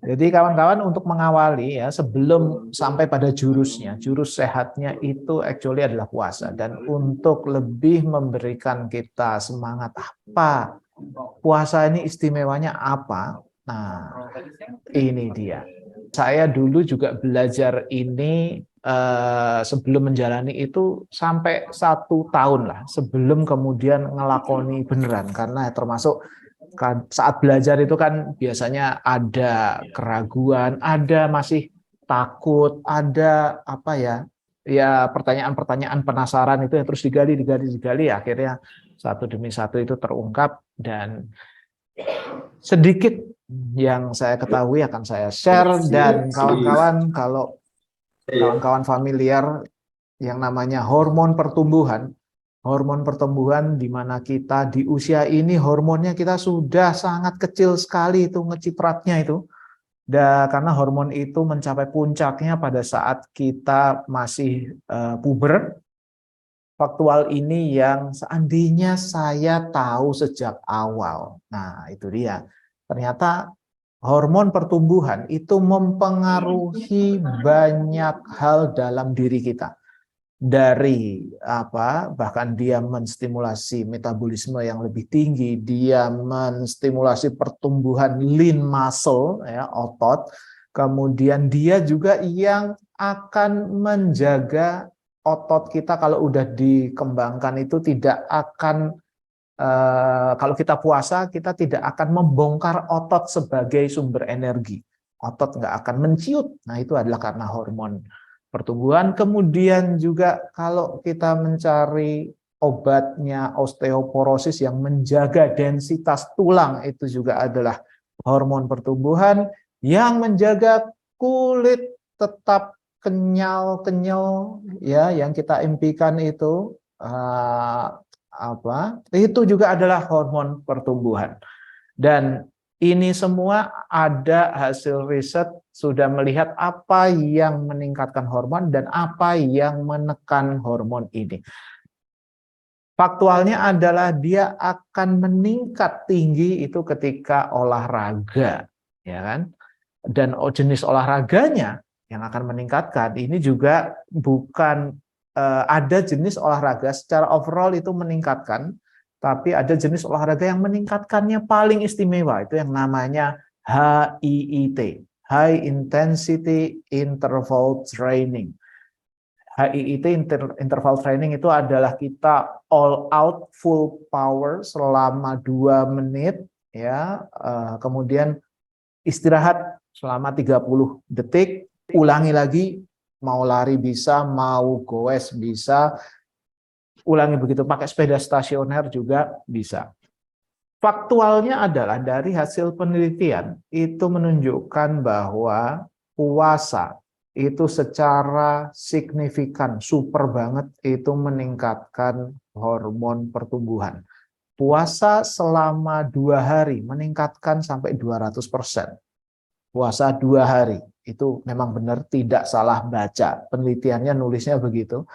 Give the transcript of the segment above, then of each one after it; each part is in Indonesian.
Jadi kawan-kawan untuk mengawali ya sebelum sampai pada jurusnya, jurus sehatnya itu actually adalah puasa. Dan untuk lebih memberikan kita semangat apa, puasa ini istimewanya apa? Nah, ini dia. Saya dulu juga belajar ini sebelum menjalani itu sampai 1 tahun lah sebelum kemudian ngelakoni beneran, karena termasuk kan saat belajar itu kan biasanya ada keraguan, ada masih takut, ada apa ya, ya pertanyaan-pertanyaan penasaran itu yang terus digali, akhirnya satu demi satu itu terungkap, dan sedikit yang saya ketahui akan saya share. Dan kawan-kawan, kalau kawan-kawan familiar yang namanya hormon pertumbuhan di mana kita di usia ini hormonnya kita sudah sangat kecil sekali itu ngecipratnya itu. Karena hormon itu mencapai puncaknya pada saat kita masih puber. Faktual ini yang seandainya saya tahu sejak awal. Nah, itu dia. Ternyata hormon pertumbuhan itu mempengaruhi banyak hal dalam diri kita. Dari apa, bahkan dia menstimulasi metabolisme yang lebih tinggi, dia menstimulasi pertumbuhan lean muscle ya, otot. Kemudian dia juga yang akan menjaga otot kita kalau udah dikembangkan itu tidak akan kalau kita puasa kita tidak akan membongkar otot sebagai sumber energi. Otot nggak akan menciut. Nah, itu adalah karena hormon pertumbuhan. Kemudian juga kalau kita mencari obatnya osteoporosis yang menjaga densitas tulang, itu juga adalah hormon pertumbuhan yang menjaga kulit tetap kenyal-kenyal ya, yang kita impikan itu itu juga adalah hormon pertumbuhan. Dan ini semua ada hasil riset sudah melihat apa yang meningkatkan hormon dan apa yang menekan hormon ini. Faktualnya adalah dia akan meningkat tinggi itu ketika olahraga, ya kan? Dan jenis olahraganya yang akan meningkatkan ini juga bukan ada jenis olahraga secara overall itu meningkatkan, tapi ada jenis olahraga yang meningkatkannya paling istimewa, itu yang namanya HIIT, High Intensity Interval Training. HIIT interval training itu adalah kita all out full power selama 2 menit ya, kemudian istirahat selama 30 detik, ulangi lagi, mau lari bisa, mau goes bisa, ulangi begitu, pakai sepeda stasioner juga bisa. Faktualnya adalah dari hasil penelitian itu menunjukkan bahwa puasa itu secara signifikan, super banget, itu meningkatkan hormon pertumbuhan. Puasa selama 2 hari meningkatkan sampai 200%. Puasa 2 hari, itu memang benar, tidak salah baca. Penelitiannya nulisnya begitu.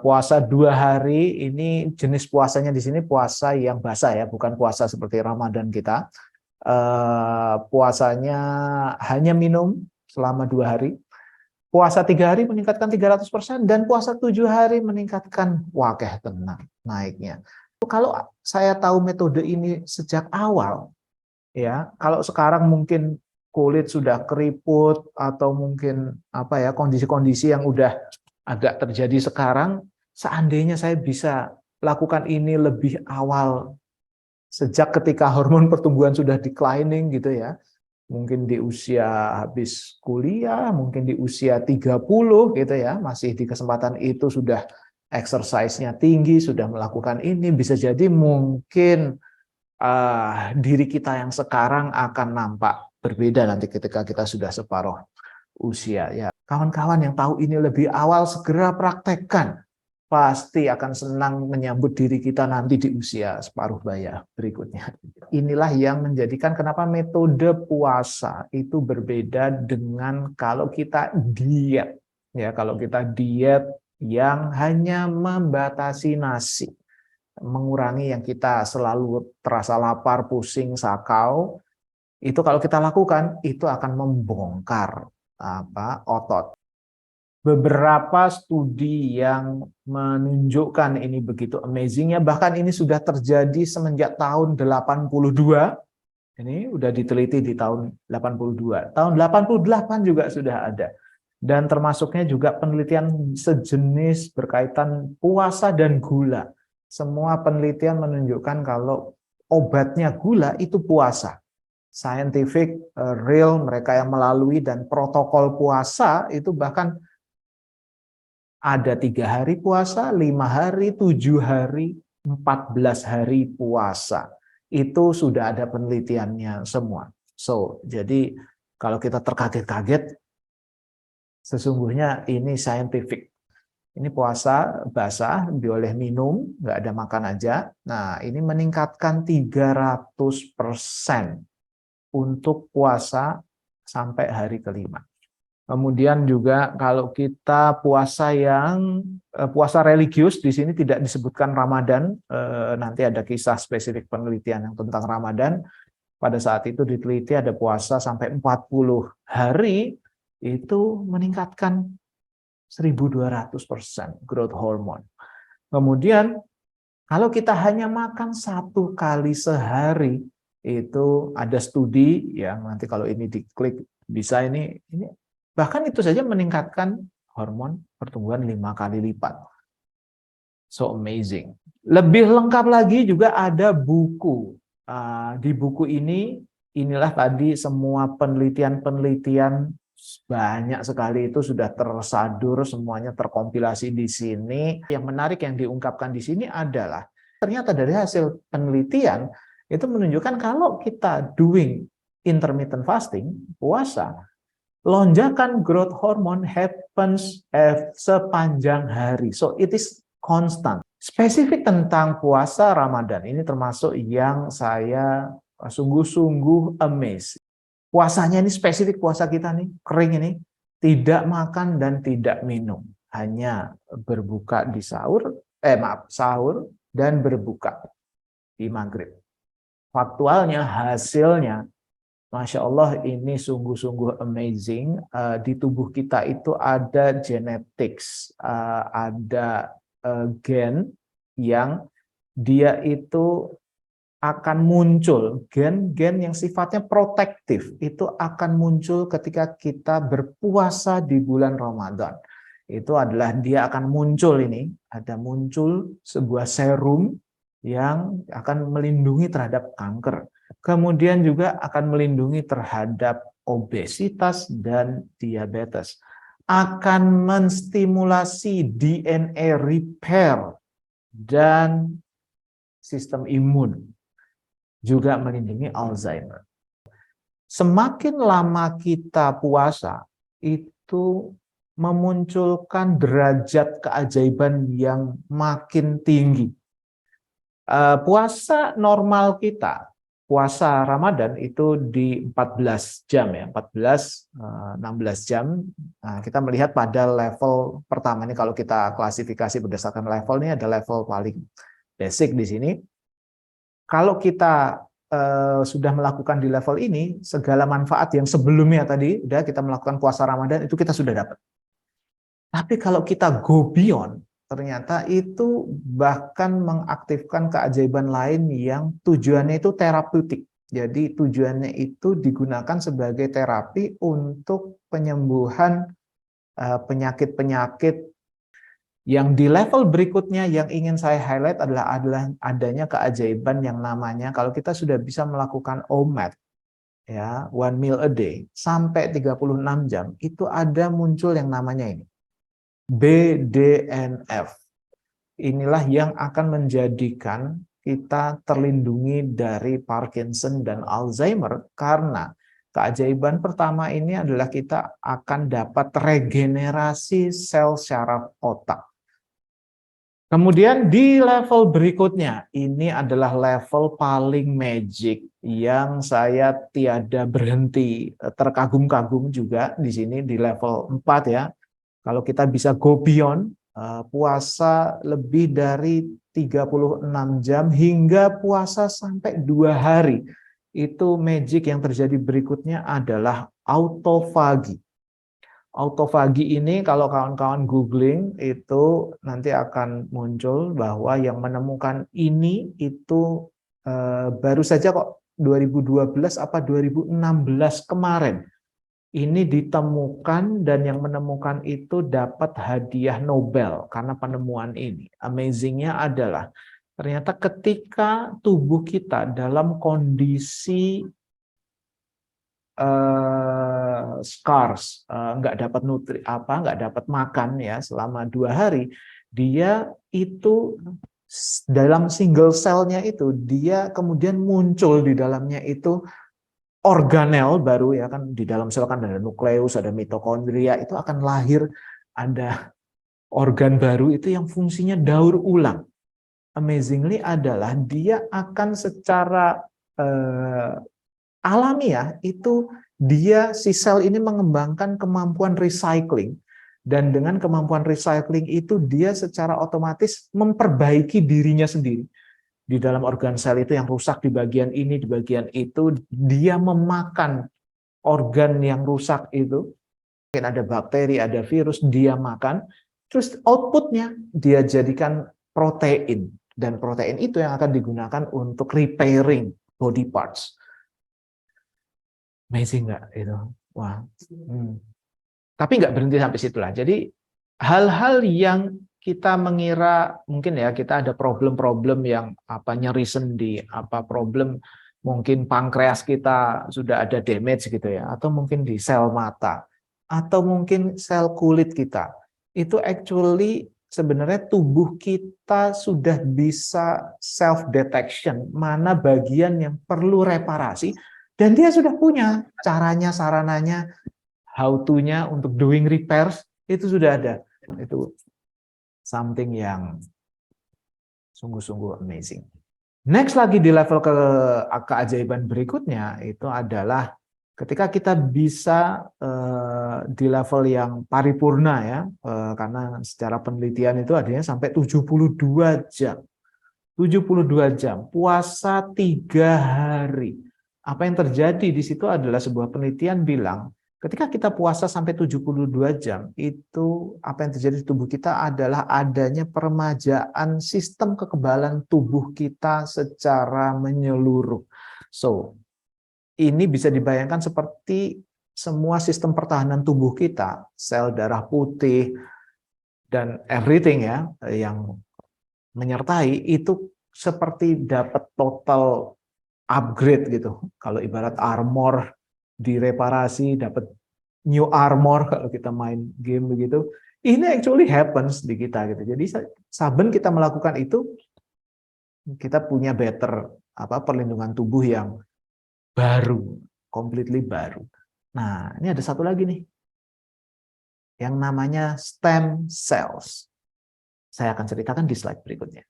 Puasa 2 hari ini jenis puasanya di sini puasa yang basah ya, bukan puasa seperti Ramadan kita. Puasanya hanya minum selama 2 hari. Puasa 3 hari meningkatkan 300%, dan puasa 7 hari meningkatkan wakeh tenang naiknya. Kalau saya tahu metode ini sejak awal, ya, kalau sekarang mungkin kulit sudah keriput atau mungkin apa ya, kondisi-kondisi yang udah agak terjadi sekarang, seandainya saya bisa lakukan ini lebih awal, sejak ketika hormon pertumbuhan sudah declining gitu ya, mungkin di usia habis kuliah, mungkin di usia 30 gitu ya, masih di kesempatan itu sudah exercise-nya tinggi, sudah melakukan ini, bisa jadi mungkin diri kita yang sekarang akan nampak berbeda nanti ketika kita sudah separuh usia ya. Kawan-kawan yang tahu ini lebih awal, segera praktekkan. Pasti akan senang menyambut diri kita nanti di usia separuh baya berikutnya. Inilah yang menjadikan kenapa metode puasa itu berbeda dengan kalau kita diet. Ya, kalau kita diet yang hanya membatasi nasi, mengurangi yang kita selalu terasa lapar, pusing, sakau, Itu kalau kita lakukan, itu akan membongkar otot. Beberapa studi yang menunjukkan ini begitu amazingnya, bahkan ini sudah terjadi semenjak tahun 82. Ini udah diteliti di tahun 82. Tahun 88 juga sudah ada. Dan termasuknya juga penelitian sejenis berkaitan puasa dan gula. Semua penelitian menunjukkan kalau obatnya gula itu puasa. Scientific, real, mereka yang melalui dan protokol puasa itu bahkan ada 3 hari puasa, 5 hari, 7 hari, 14 hari puasa. Itu sudah ada penelitiannya semua. Jadi kalau kita terkaget-kaget, sesungguhnya ini scientific. Ini puasa basah, boleh minum, nggak ada makan aja. Nah, ini meningkatkan 300% untuk puasa sampai hari kelima. Kemudian juga kalau kita puasa religius, di sini tidak disebutkan Ramadan, nanti ada kisah spesifik penelitian yang tentang Ramadan. Pada saat itu diteliti ada puasa sampai 40 hari, itu meningkatkan 1.200% growth hormone. Kemudian kalau kita hanya makan 1 kali sehari, itu ada studi yang nanti kalau ini diklik bisa ini bahkan itu saja meningkatkan hormon pertumbuhan 5 kali lipat. So amazing. Lebih lengkap lagi juga ada buku. Di buku inilah tadi semua penelitian-penelitian banyak sekali itu sudah tersadur, semuanya terkompilasi di sini. Yang menarik yang diungkapkan di sini adalah ternyata dari hasil penelitian itu menunjukkan kalau kita doing intermittent fasting, puasa, lonjakan growth hormone happens sepanjang hari. So it is constant. Spesifik tentang puasa Ramadan, ini termasuk yang saya sungguh-sungguh amazed. Puasanya ini spesifik puasa kita nih, kering ini, tidak makan dan tidak minum. Hanya berbuka di sahur dan berbuka di maghrib. Faktualnya, hasilnya, Masya Allah, ini sungguh-sungguh amazing. Di tubuh kita itu ada genetics, ada gen yang dia itu akan muncul, gen-gen yang sifatnya protektif, itu akan muncul ketika kita berpuasa di bulan Ramadan. Itu adalah dia akan muncul ada muncul sebuah serum yang akan melindungi terhadap kanker. Kemudian juga akan melindungi terhadap obesitas dan diabetes. Akan menstimulasi DNA repair dan sistem imun. Juga melindungi Alzheimer. Semakin lama kita puasa, itu memunculkan derajat keajaiban yang makin tinggi. Puasa normal kita, puasa Ramadan itu di 14 jam ya, 14-16 jam. Nah, kita melihat pada level pertama ini kalau kita klasifikasi berdasarkan level ini ada level paling basic di sini. Kalau kita sudah melakukan di level ini, segala manfaat yang sebelumnya tadi udah kita melakukan puasa Ramadan itu kita sudah dapat. Tapi kalau kita go beyond, ternyata itu bahkan mengaktifkan keajaiban lain yang tujuannya itu terapeutik. Jadi tujuannya itu digunakan sebagai terapi untuk penyembuhan penyakit-penyakit yang di level berikutnya yang ingin saya highlight adalah adanya keajaiban yang namanya kalau kita sudah bisa melakukan OMAD, ya, 1 meal a day, sampai 36 jam, itu ada muncul yang namanya ini. BDNF. Inilah yang akan menjadikan kita terlindungi dari Parkinson dan Alzheimer karena keajaiban pertama ini adalah kita akan dapat regenerasi sel syaraf otak. Kemudian di level berikutnya, ini adalah level paling magic yang saya tiada berhenti terkagum-kagum juga di sini di level 4 ya. Kalau kita bisa go beyond, puasa lebih dari 36 jam hingga puasa sampai 2 hari. itu magic yang terjadi berikutnya adalah autofagi. Autofagi ini kalau kawan-kawan googling itu nanti akan muncul bahwa yang menemukan ini itu baru saja kok 2012 apa 2016 kemarin. Ini ditemukan dan yang menemukan itu dapat hadiah Nobel karena penemuan ini. Amazingnya adalah ternyata ketika tubuh kita dalam kondisi scarce, nggak dapat nggak dapat makan ya selama 2 hari, dia itu dalam single cell-nya itu dia kemudian muncul di dalamnya itu organel baru ya kan, di dalam sel kan ada nukleus, ada mitokondria, itu akan lahir ada organ baru itu yang fungsinya daur ulang. Amazingly adalah dia akan secara alamiah itu dia si sel ini mengembangkan kemampuan recycling, dan dengan kemampuan recycling itu dia secara otomatis memperbaiki dirinya sendiri. Di dalam organ sel itu yang rusak di bagian ini, di bagian itu, dia memakan organ yang rusak itu, mungkin ada bakteri, ada virus, dia makan, terus outputnya dia jadikan protein, dan protein itu yang akan digunakan untuk repairing body parts. Amazing nggak itu? Wah. Tapi nggak berhenti sampai situlah. Jadi hal-hal yang kita mengira mungkin ya kita ada problem-problem yang apa nyeri sendi, apa problem mungkin pankreas kita sudah ada damage gitu ya, atau mungkin di sel mata, atau mungkin sel kulit kita. Itu actually sebenarnya tubuh kita sudah bisa self detection mana bagian yang perlu reparasi. Dan dia sudah punya caranya, sarananya, how to-nya untuk doing repairs, itu sudah ada. Itu something yang sungguh-sungguh amazing. Next lagi di level keajaiban berikutnya, itu adalah ketika kita bisa di level yang paripurna ya, karena secara penelitian itu adanya sampai 72 jam. 72 jam, puasa 3 hari. Apa yang terjadi di situ adalah sebuah penelitian bilang, ketika kita puasa sampai 72 jam, itu apa yang terjadi di tubuh kita adalah adanya peremajaan sistem kekebalan tubuh kita secara menyeluruh. So, ini bisa dibayangkan seperti semua sistem pertahanan tubuh kita, sel darah putih, dan everything ya, yang menyertai itu seperti dapat total upgrade gitu. Kalau ibarat armor direparasi, dapat new armor kalau kita main game begitu. Ini actually happens di kita gitu. Jadi saben kita melakukan itu, kita punya better perlindungan tubuh yang baru, completely baru. Nah, ini ada satu lagi nih, yang namanya stem cells. Saya akan ceritakan di slide berikutnya.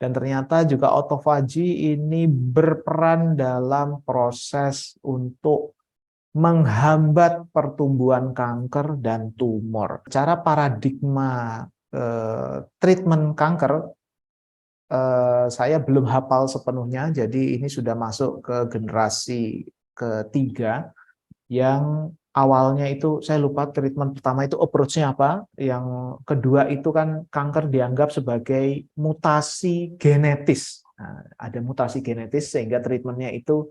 Dan ternyata juga autofagi ini berperan dalam proses untuk menghambat pertumbuhan kanker dan tumor. Cara paradigma treatment kanker, saya belum hafal sepenuhnya, jadi ini sudah masuk ke generasi ketiga, yang awalnya itu saya lupa treatment pertama itu approach-nya apa, yang kedua itu kan kanker dianggap sebagai mutasi genetis. Nah, ada mutasi genetis sehingga treatmentnya itu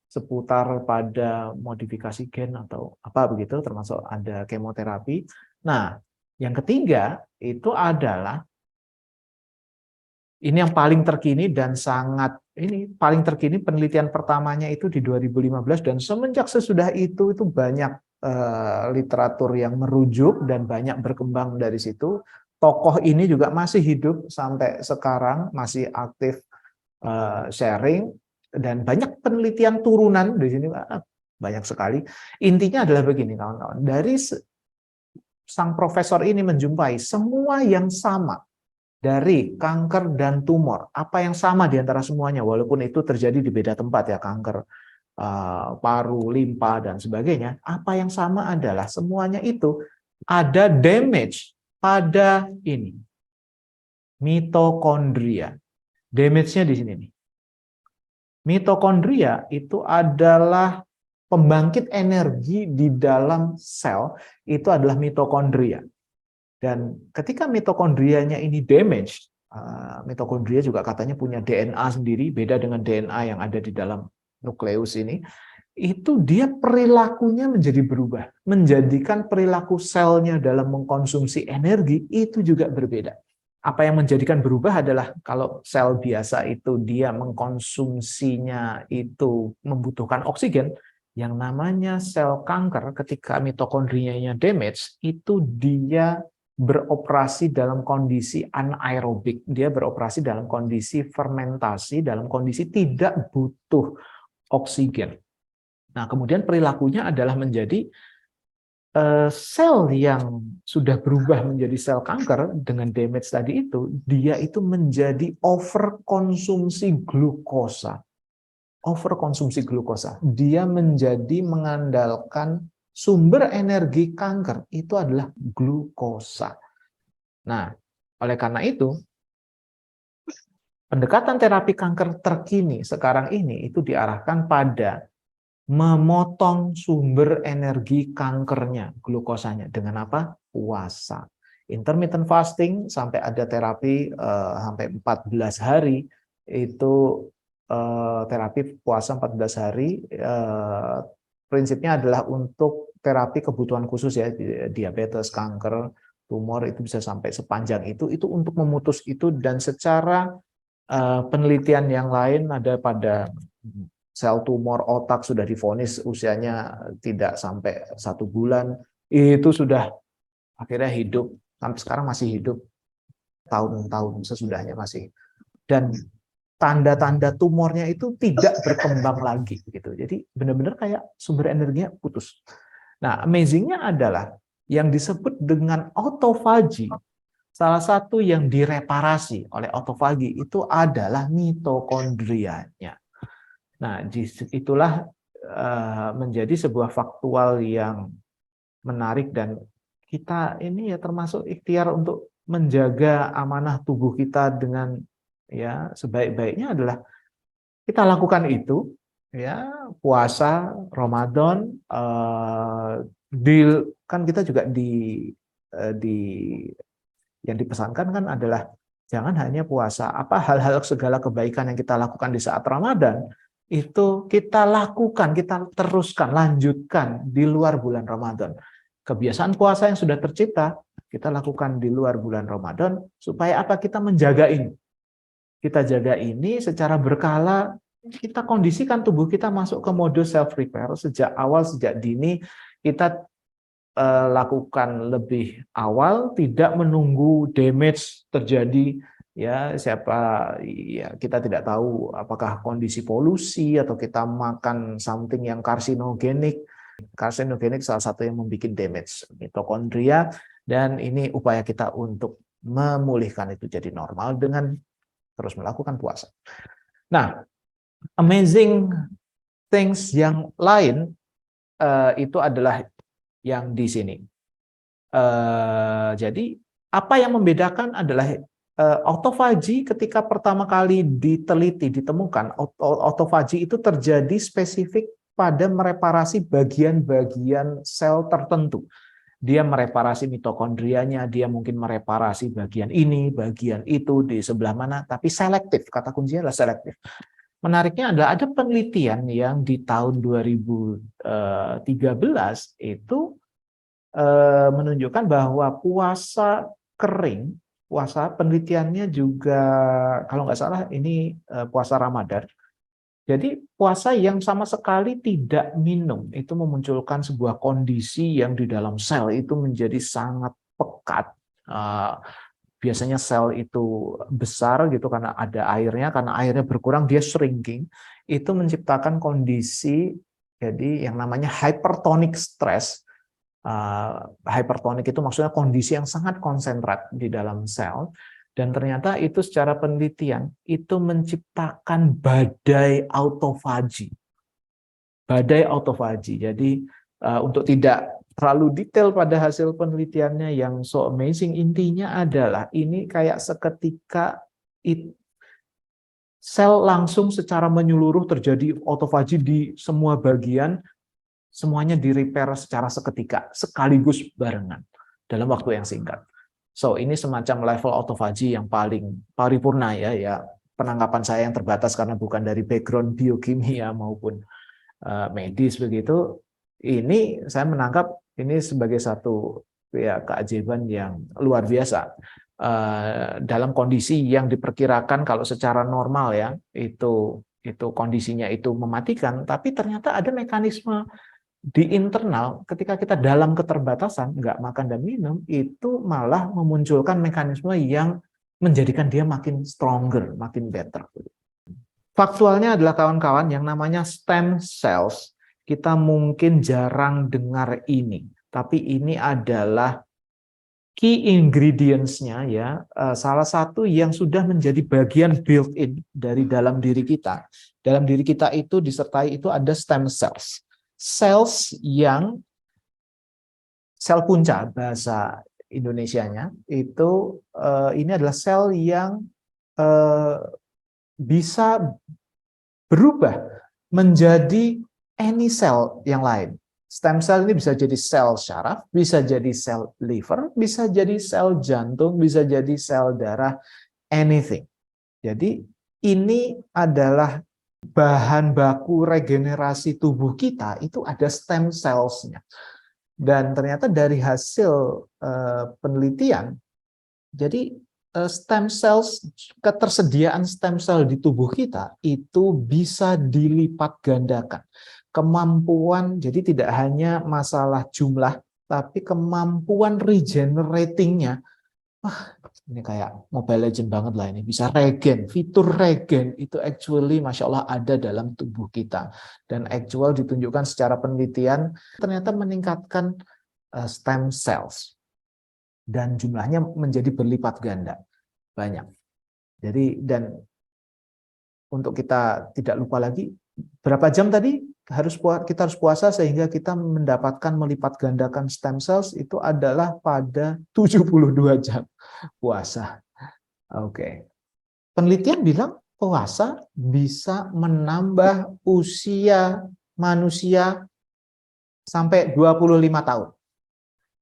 seputar pada modifikasi gen atau apa begitu, termasuk ada kemoterapi. Nah, yang ketiga itu adalah ini yang paling terkini dan sangat paling terkini, penelitian pertamanya itu di 2015, dan semenjak sesudah itu banyak literatur yang merujuk dan banyak berkembang dari situ. Tokoh ini juga masih hidup sampai sekarang, masih aktif sharing, dan banyak penelitian turunan di sini banyak sekali. Intinya adalah begini kawan-kawan, dari sang profesor ini menjumpai semua yang sama dari kanker dan tumor. Apa yang sama di antara semuanya, walaupun itu terjadi di beda tempat ya, kanker paru, limpa, dan sebagainya. Apa yang sama adalah semuanya itu ada damage pada ini, mitokondria. Damage-nya di sini nih. Mitokondria itu adalah pembangkit energi di dalam sel, itu adalah mitokondria. Dan ketika mitokondrianya ini damage, mitokondria juga katanya punya DNA sendiri, beda dengan DNA yang ada di dalam nukleus ini, itu dia perilakunya menjadi berubah, menjadikan perilaku selnya dalam mengkonsumsi energi itu juga berbeda. Apa yang menjadikan berubah adalah kalau sel biasa itu dia mengkonsumsinya itu membutuhkan oksigen, yang namanya sel kanker ketika mitokondrianya damage itu dia beroperasi dalam kondisi anaerobik, dia beroperasi dalam kondisi fermentasi, dalam kondisi tidak butuh oksigen. Nah, kemudian perilakunya adalah menjadi sel yang sudah berubah menjadi sel kanker dengan damage tadi itu, dia itu menjadi overkonsumsi glukosa. Overkonsumsi glukosa. Dia menjadi mengandalkan sumber energi kanker itu adalah glukosa. Nah, oleh karena itu, pendekatan terapi kanker terkini sekarang ini itu diarahkan pada memotong sumber energi kankernya, glukosanya. Dengan apa? Puasa. Intermittent fasting sampai ada terapi sampai 14 hari, itu terapi puasa 14 hari, prinsipnya adalah untuk terapi kebutuhan khusus ya, diabetes, kanker, tumor, itu bisa sampai sepanjang itu untuk memutus itu. Dan secara penelitian yang lain ada pada sel tumor otak sudah divonis usianya tidak sampai 1 bulan, itu sudah akhirnya hidup, sampai sekarang masih hidup, tahun-tahun sesudahnya masih. Dan tanda-tanda tumornya itu tidak berkembang lagi gitu. Jadi benar-benar kayak sumber energinya putus. Nah, amazingnya adalah yang disebut dengan autofagi. Salah satu yang direparasi oleh autofagi itu adalah mitokondrianya. Nah, itulah menjadi sebuah faktual yang menarik, dan kita ini ya termasuk ikhtiar untuk menjaga amanah tubuh kita dengan ya sebaik-baiknya adalah kita lakukan itu ya, puasa Ramadan, kan kita juga di yang dipesankan kan adalah jangan hanya puasa, apa hal-hal segala kebaikan yang kita lakukan di saat Ramadan itu kita lakukan, kita teruskan, lanjutkan di luar bulan Ramadan. Kebiasaan puasa yang sudah tercipta, kita lakukan di luar bulan Ramadan, supaya apa? Kita menjaga ini. Kita jaga ini secara berkala, kita kondisikan tubuh kita masuk ke mode self-repair sejak awal, sejak dini, kita lakukan lebih awal, tidak menunggu damage terjadi. Ya, kita tidak tahu apakah kondisi polusi atau kita makan something yang karsinogenik. Karsinogenik salah satu yang membuat damage mitokondria, dan ini upaya kita untuk memulihkan itu jadi normal dengan terus melakukan puasa. Nah, amazing things yang lain itu adalah yang di sini. Jadi apa yang membedakan adalah autofagi ketika pertama kali diteliti, ditemukan, autofagi itu terjadi spesifik pada mereparasi bagian-bagian sel tertentu. Dia mereparasi mitokondrianya, dia mungkin mereparasi bagian ini, bagian itu, di sebelah mana, tapi selektif, kata kuncinya adalah selektif. Menariknya adalah ada penelitian yang di tahun 2013 itu menunjukkan bahwa puasa kering, puasa penelitiannya juga kalau nggak salah ini puasa Ramadan. Jadi puasa yang sama sekali tidak minum itu memunculkan sebuah kondisi yang di dalam sel itu menjadi sangat pekat. Biasanya sel itu besar gitu karena ada airnya, karena airnya berkurang dia shrinking. Itu menciptakan kondisi jadi yang namanya hypertonic stress. Hypertonic itu maksudnya kondisi yang sangat konsentrat di dalam sel, dan ternyata itu secara penelitian itu menciptakan badai autofagi. Badai autofagi. Jadi untuk tidak terlalu detail pada hasil penelitiannya yang so amazing, intinya adalah ini kayak seketika sel langsung secara menyeluruh terjadi autofagi di semua bagian, semuanya di-repair secara seketika, sekaligus barengan dalam waktu yang singkat. So, ini semacam level autofagi yang paling paripurna ya penangkapan saya yang terbatas karena bukan dari background biokimia maupun medis begitu. Ini saya menangkap ini sebagai satu ya keajaiban yang luar biasa. Dalam kondisi yang diperkirakan kalau secara normal ya itu kondisinya itu mematikan, tapi ternyata ada mekanisme di internal ketika kita dalam keterbatasan nggak makan dan minum itu malah memunculkan mekanisme yang menjadikan dia makin stronger, makin better. Faktualnya adalah kawan-kawan yang namanya stem cells kita mungkin jarang dengar ini, tapi ini adalah key ingredients-nya ya, salah satu yang sudah menjadi bagian built-in dari dalam diri kita. Dalam diri kita itu disertai itu ada stem cells. Cells yang sel punca bahasa Indonesianya itu ini adalah sel yang bisa berubah menjadi any cell yang lain. Stem cell ini bisa jadi sel syaraf, bisa jadi sel liver, bisa jadi sel jantung, bisa jadi sel darah, anything. Jadi ini adalah bahan baku regenerasi tubuh kita, itu ada stem cells-nya. Dan ternyata dari hasil penelitian, jadi stem cells, ketersediaan stem cell di tubuh kita itu bisa dilipat gandakan. Kemampuan, jadi tidak hanya masalah jumlah, tapi kemampuan regenerating-nya. Wah, ini kayak Mobile Legend banget lah ini. Bisa regen, fitur regen itu actually Masya Allah ada dalam tubuh kita. Dan actual ditunjukkan secara penelitian, ternyata meningkatkan stem cells. Dan jumlahnya menjadi berlipat ganda. Banyak. Jadi, dan untuk kita tidak lupa lagi, berapa jam tadi kita harus puasa sehingga kita mendapatkan melipat gandakan stem cells itu adalah pada 72 jam puasa. Oke. Penelitian bilang puasa bisa menambah usia manusia sampai 25 tahun.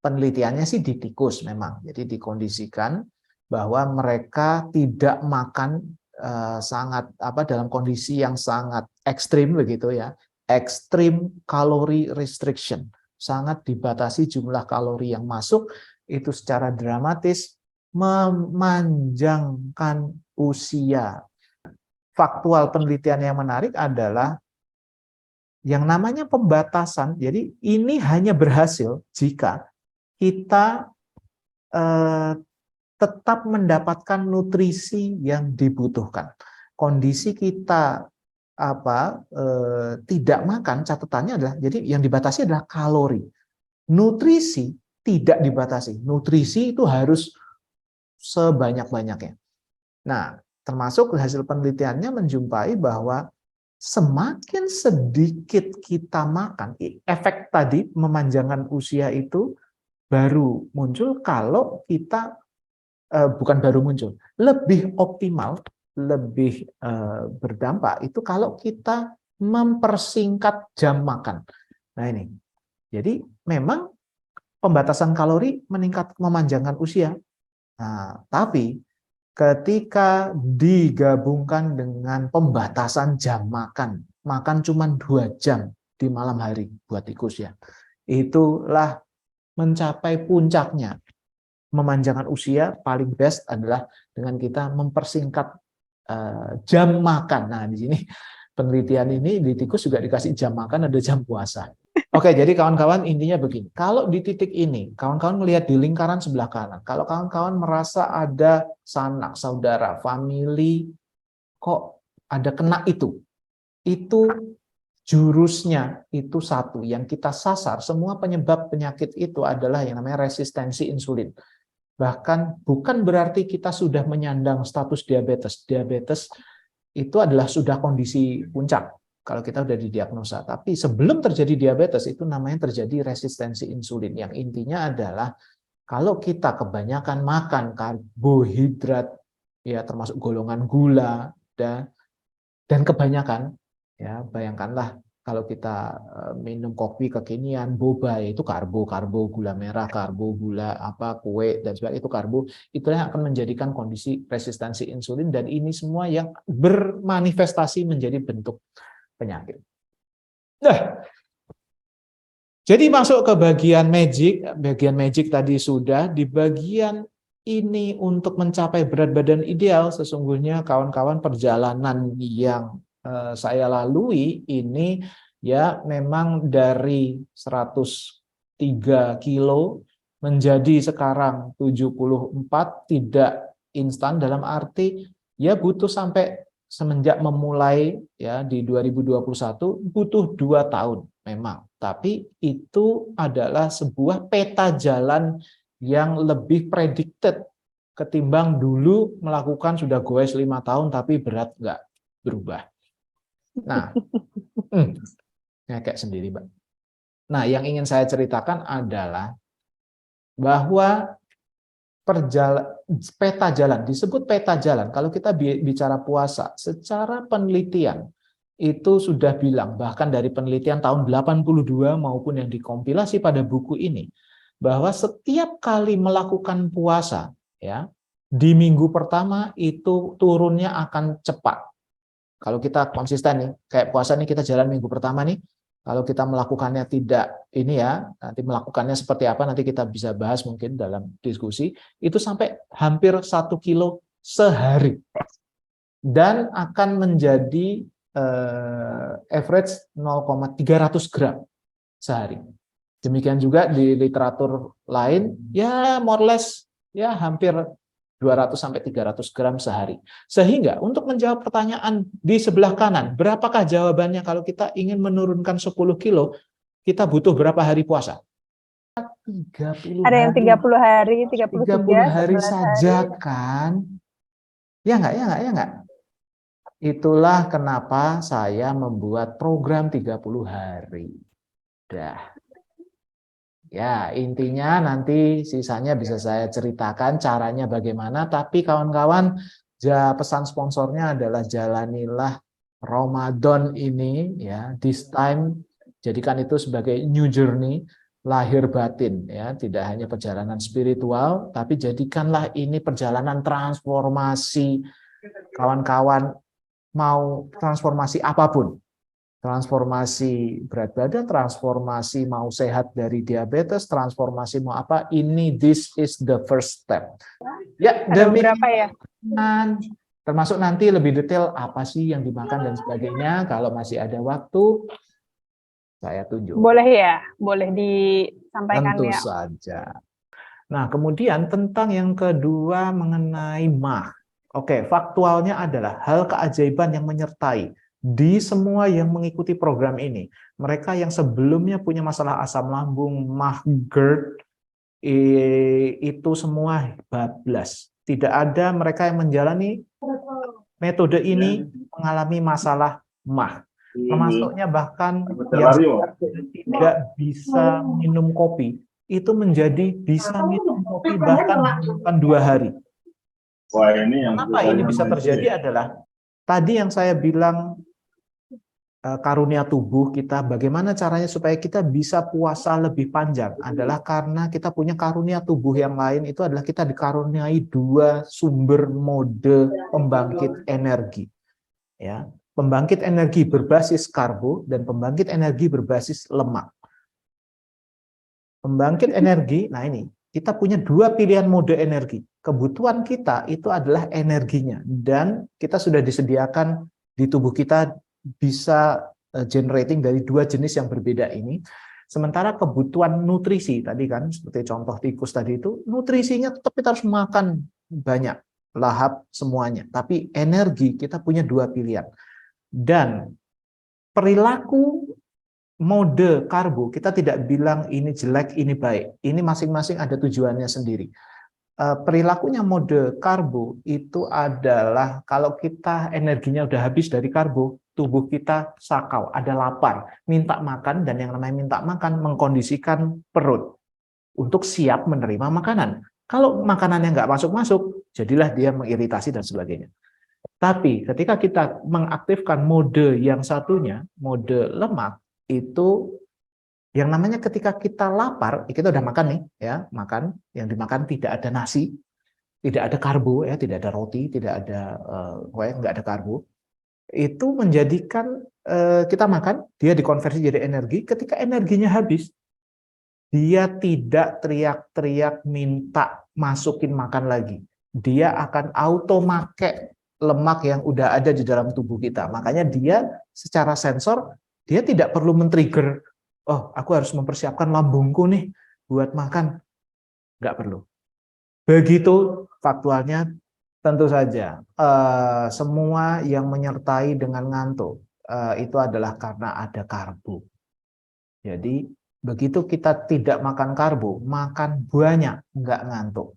Penelitiannya sih di tikus memang. Jadi dikondisikan bahwa mereka tidak makan sangat dalam kondisi yang sangat ekstrim begitu ya. Extreme calorie restriction, sangat dibatasi jumlah kalori yang masuk, itu secara dramatis memanjangkan usia. Faktual penelitian yang menarik adalah yang namanya pembatasan. Jadi ini hanya berhasil jika kita tetap mendapatkan nutrisi yang dibutuhkan. Kondisi kita tidak makan, catatannya adalah jadi yang dibatasi adalah kalori. Nutrisi tidak dibatasi. Nutrisi itu harus sebanyak-banyaknya. Nah, termasuk hasil penelitiannya menjumpai bahwa semakin sedikit kita makan, efek tadi memanjangkan usia itu baru muncul kalau kita bukan baru muncul, lebih optimal, lebih berdampak itu kalau kita mempersingkat jam makan. Nah ini, jadi memang pembatasan kalori memanjangkan usia. Nah, tapi ketika digabungkan dengan pembatasan jam makan, makan cuma 2 jam di malam hari buat tikus ya, itulah mencapai puncaknya. Memanjangkan usia paling best adalah dengan kita mempersingkat jam makan. Nah, di sini penelitian ini di tikus juga dikasih jam makan, ada jam puasa. Oke, jadi kawan-kawan intinya begini. Kalau di titik ini, kawan-kawan melihat di lingkaran sebelah kanan, kalau kawan-kawan merasa ada sanak, saudara, family, kok ada kena itu jurusnya itu satu. Yang kita sasar, semua penyebab penyakit itu adalah yang namanya resistensi insulin. Bahkan bukan berarti kita sudah menyandang status diabetes. Diabetes itu adalah sudah kondisi puncak kalau kita sudah didiagnosa. Tapi sebelum terjadi diabetes itu namanya terjadi resistensi insulin. Yang intinya adalah kalau kita kebanyakan makan karbohidrat, ya termasuk golongan gula, dan Dan kebanyakan, ya bayangkanlah kalau kita minum kopi kekinian, boba itu karbo, gula merah, gula apa, kue dan sebagainya itu karbo, itulah yang akan menjadikan kondisi resistensi insulin dan ini semua yang bermanifestasi menjadi bentuk penyakit. Nah, jadi masuk ke bagian magic tadi sudah, di bagian ini untuk mencapai berat badan ideal, sesungguhnya kawan-kawan perjalanan yang saya lalui ini ya memang dari 103 kilo menjadi sekarang 74 tidak instan dalam arti ya butuh sampai semenjak memulai ya di 2021 butuh 2 tahun memang. Tapi itu adalah sebuah peta jalan yang lebih predicted ketimbang dulu melakukan sudah goes 5 tahun tapi berat nggak berubah. Nah, kayak sendiri, Mbak. Nah, yang ingin saya ceritakan adalah bahwa peta jalan, disebut peta jalan, kalau kita bicara puasa, secara penelitian, itu sudah bilang, bahkan dari penelitian tahun 82 maupun yang dikompilasi pada buku ini, bahwa setiap kali melakukan puasa, ya di minggu pertama itu turunnya akan cepat. Kalau kita konsisten nih, kayak puasa nih kita jalan minggu pertama nih, kalau kita melakukannya tidak ini ya, nanti melakukannya seperti apa nanti kita bisa bahas mungkin dalam diskusi, itu sampai hampir 1 kilo sehari. Dan akan menjadi average 0,300 gram sehari. Demikian juga di literatur lain, ya more or less, ya hampir 200 sampai 300 gram sehari. Sehingga untuk menjawab pertanyaan di sebelah kanan, berapakah jawabannya kalau kita ingin menurunkan 10 kilo, kita butuh berapa hari puasa? 30 ada yang 30 hari, 30 hari saja hari. kan? Ya enggak? Itulah kenapa saya membuat program 30 hari. Dah. Ya, intinya nanti sisanya bisa saya ceritakan caranya bagaimana, tapi kawan-kawan, pesan sponsornya adalah jalanilah Ramadan ini ya, this time jadikan itu sebagai new journey lahir batin ya, tidak hanya perjalanan spiritual, tapi jadikanlah ini perjalanan transformasi kawan-kawan mau transformasi apapun. Transformasi berat badan, transformasi mau sehat dari diabetes, transformasi mau apa, ini this is the first step. Ya, ada beberapa ya. Termasuk nanti lebih detail apa sih yang dimakan dan sebagainya, kalau masih ada waktu, saya tunjuk. Boleh ya, boleh disampaikan Tentu ya. saja. Nah, kemudian tentang yang kedua mengenai MAH. Oke, faktualnya adalah hal keajaiban yang menyertai di semua yang mengikuti program ini. Mereka yang sebelumnya punya masalah asam lambung, MAH, GERD, itu semua bablas. Tidak ada mereka yang menjalani metode ini mengalami masalah MAH. Termasuknya bahkan yang tidak bisa minum kopi, itu menjadi bisa minum kopi bahkan 2 hari. Kenapa ini bisa terjadi adalah tadi yang saya bilang karunia tubuh kita, bagaimana caranya supaya kita bisa puasa lebih panjang adalah karena kita punya karunia tubuh yang lain, itu adalah kita dikaruniai 2 sumber mode pembangkit energi. Ya, pembangkit energi berbasis karbo dan pembangkit energi berbasis lemak. Pembangkit energi, nah ini, kita punya 2 pilihan mode energi. Kebutuhan kita itu adalah energinya dan kita sudah disediakan di tubuh kita bisa generating dari 2 jenis yang berbeda ini. Sementara kebutuhan nutrisi tadi kan seperti contoh tikus tadi itu nutrisinya tetap kita harus makan banyak, lahap semuanya. Tapi energi kita punya 2 pilihan. Dan perilaku mode karbo kita tidak bilang ini jelek, ini baik. Ini masing-masing ada tujuannya sendiri. Perilakunya mode karbo itu adalah kalau kita energinya udah habis dari karbo, tubuh kita sakau, ada lapar, minta makan, dan yang namanya minta makan mengkondisikan perut untuk siap menerima makanan. Kalau makanannya nggak masuk-masuk, jadilah dia mengiritasi dan sebagainya. Tapi ketika kita mengaktifkan mode yang satunya, mode lemak, itu yang namanya ketika kita lapar, kita udah makan nih, ya, makan, yang dimakan tidak ada nasi, tidak ada karbo, ya, tidak ada roti, tidak ada, nggak ada karbo, itu menjadikan kita makan, dia dikonversi jadi energi. Ketika energinya habis, dia tidak teriak-teriak minta masukin makan lagi. Dia akan auto make lemak yang udah ada di dalam tubuh kita. Makanya dia secara sensor, dia tidak perlu men-trigger, oh aku harus mempersiapkan lambungku nih buat makan. Nggak perlu. Begitu faktualnya, tentu saja semua yang menyertai dengan ngantuk itu adalah karena ada karbo. Jadi begitu kita tidak makan karbo, makan banyak, nggak ngantuk.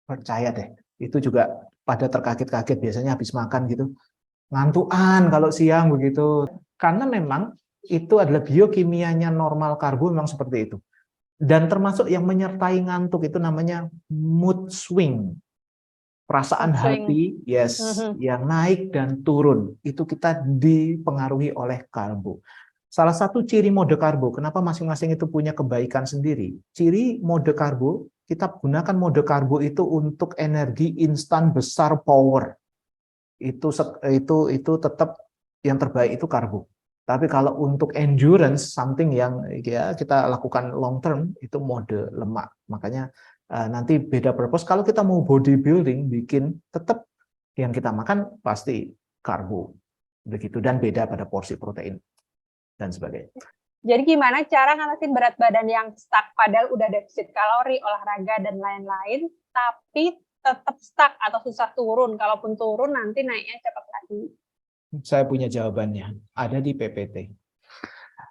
Percaya deh, itu juga pada terkaget-kaget biasanya habis makan gitu. Ngantukan kalau siang begitu. Karena memang itu adalah biokimianya normal karbo memang seperti itu. Dan termasuk yang menyertai ngantuk itu namanya mood swing. Perasaan hati, yes, yang naik dan turun. Itu kita dipengaruhi oleh karbo. Salah satu ciri mode karbo, kenapa masing-masing itu punya kebaikan sendiri. Ciri mode karbo, kita gunakan mode karbo itu untuk energi instan besar power. Itu tetap yang terbaik itu karbo. Tapi kalau untuk endurance, something yang ya kita lakukan long term, itu mode lemak. Makanya nanti beda purpose. Kalau kita mau bodybuilding, bikin tetap yang kita makan pasti karbo. Begitu, dan beda pada porsi protein dan sebagainya. Jadi gimana cara ngatasin berat badan yang stuck padahal udah defisit kalori, olahraga dan lain-lain, tapi tetap stuck atau susah turun. Kalaupun turun nanti naiknya cepat lagi. Saya punya jawabannya, ada di PPT.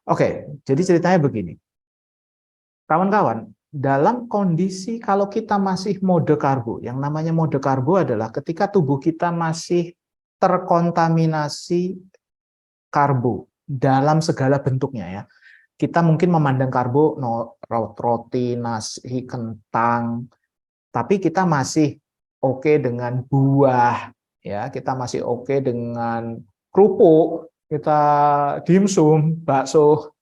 Oke, jadi ceritanya begini. Kawan-kawan, dalam kondisi kalau kita masih mode karbo, yang namanya mode karbo adalah ketika tubuh kita masih terkontaminasi karbo dalam segala bentuknya ya. Kita mungkin memandang karbo roti, nasi, kentang, tapi kita masih oke dengan buah, ya, kita masih oke dengan kerupuk, kita dimsum, bakso,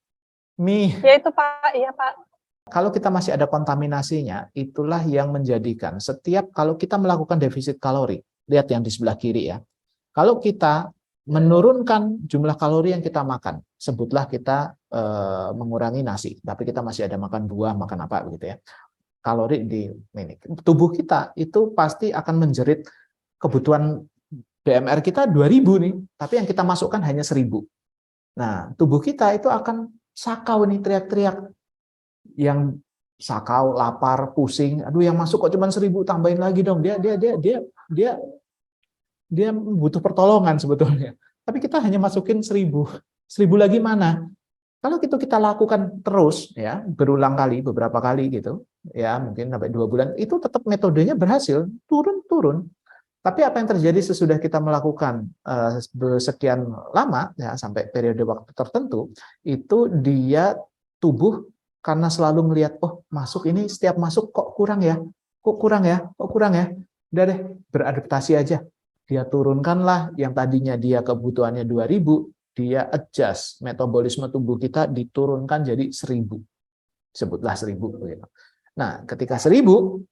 mie. Ya itu Pak, iya Pak. Kalau kita masih ada kontaminasinya, itulah yang menjadikan setiap kalau kita melakukan defisit kalori, lihat yang di sebelah kiri ya. Kalau kita menurunkan jumlah kalori yang kita makan, sebutlah kita mengurangi nasi, tapi kita masih ada makan buah, makan apa begitu ya. Kalori di ini, tubuh kita itu pasti akan menjerit kebutuhan BMR kita 2000 nih, tapi yang kita masukkan hanya 1000. Nah, tubuh kita itu akan sakau nih, teriak-teriak. Yang sakau, lapar, pusing, aduh yang masuk kok cuma 1000, tambahin lagi dong. Dia butuh pertolongan sebetulnya. Tapi kita hanya masukin 1000. 1000 lagi mana? Kalau itu kita lakukan terus ya, berulang kali, beberapa kali gitu, ya mungkin sampai 2 bulan, itu tetap metodenya berhasil, turun-turun. Tapi apa yang terjadi sesudah kita melakukan sekian lama ya, sampai periode waktu tertentu, itu dia tubuh karena selalu melihat, oh masuk ini setiap masuk kok kurang ya, kok kurang ya, kok kurang ya, udah deh beradaptasi aja. Dia turunkanlah yang tadinya dia kebutuhannya 2000, dia adjust, metabolisme tubuh kita diturunkan jadi 1000. Sebutlah 1000. Nah, ketika 1000,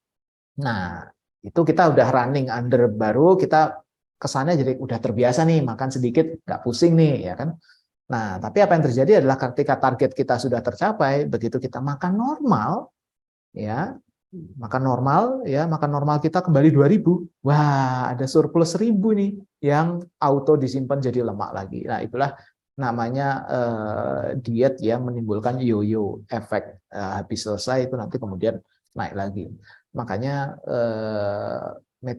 nah itu kita udah running under, baru kita kesannya jadi udah terbiasa nih, makan sedikit, nggak pusing nih, ya kan. Nah, tapi apa yang terjadi adalah ketika target kita sudah tercapai, begitu kita makan normal, ya, makan normal kita kembali 2000. Wah, ada surplus 1000 nih yang auto disimpan jadi lemak lagi. Nah, itulah namanya diet yang menimbulkan yo-yo efek. Habis selesai itu nanti kemudian naik lagi. Makanya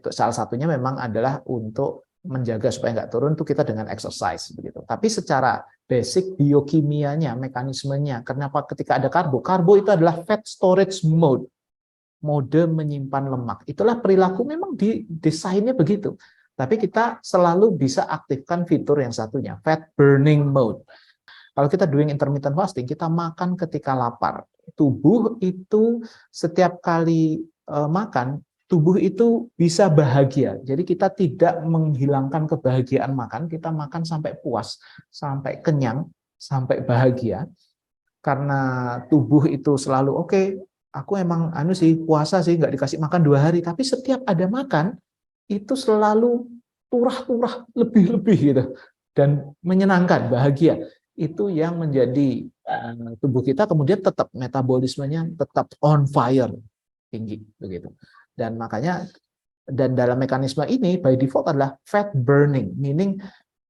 salah satunya memang adalah untuk menjaga supaya nggak turun tuh kita dengan exercise begitu. Tapi secara basic biokimianya, mekanismenya, kenapa ketika ada karbo itu adalah fat storage mode. Mode menyimpan lemak. Itulah perilaku memang desainnya begitu. Tapi kita selalu bisa aktifkan fitur yang satunya, fat burning mode. Kalau kita doing intermittent fasting, kita makan ketika lapar. Tubuh itu setiap kali makan, tubuh itu bisa bahagia. Jadi kita tidak menghilangkan kebahagiaan makan, kita makan sampai puas, sampai kenyang, sampai bahagia. Karena tubuh itu selalu oke, aku emang puasa sih, nggak dikasih makan 2 hari, tapi setiap ada makan itu selalu turah-turah lebih-lebih gitu dan menyenangkan, bahagia. Itu yang menjadi tubuh kita kemudian tetap metabolismenya tetap on fire, tinggi begitu. Dan makanya dalam mekanisme ini by default adalah fat burning, meaning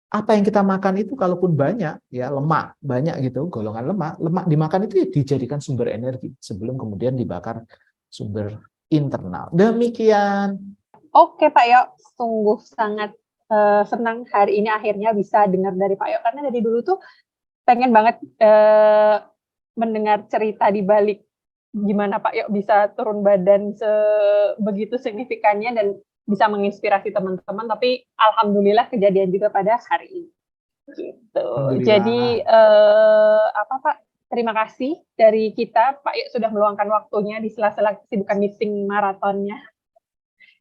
apa yang kita makan itu kalaupun banyak ya lemak banyak gitu, golongan lemak dimakan itu dijadikan sumber energi sebelum kemudian dibakar sumber internal. Demikian. Oke Pak Yo, sungguh sangat senang hari ini akhirnya bisa dengar dari Pak Yo, karena dari dulu tuh pengen banget mendengar cerita di balik gimana Pak Yo bisa turun badan sebegitu signifikannya dan bisa menginspirasi teman-teman, tapi alhamdulillah kejadian juga pada hari ini. Gitu. Jadi apa Pak? Terima kasih dari kita, Pak Yo sudah meluangkan waktunya di sela-sela kesibukan meeting maratonnya.